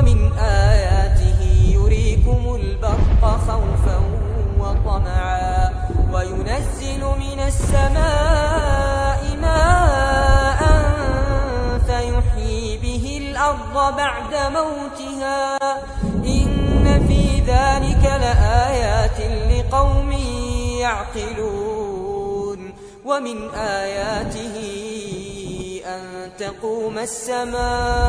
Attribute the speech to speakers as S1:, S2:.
S1: ومن آياته يريكم البرق خوفا وطمعا وينزل من السماء ماء فيحيي به الأرض بعد موتها إن في ذلك لآيات لقوم يعقلون ومن آياته أن تقوم السماء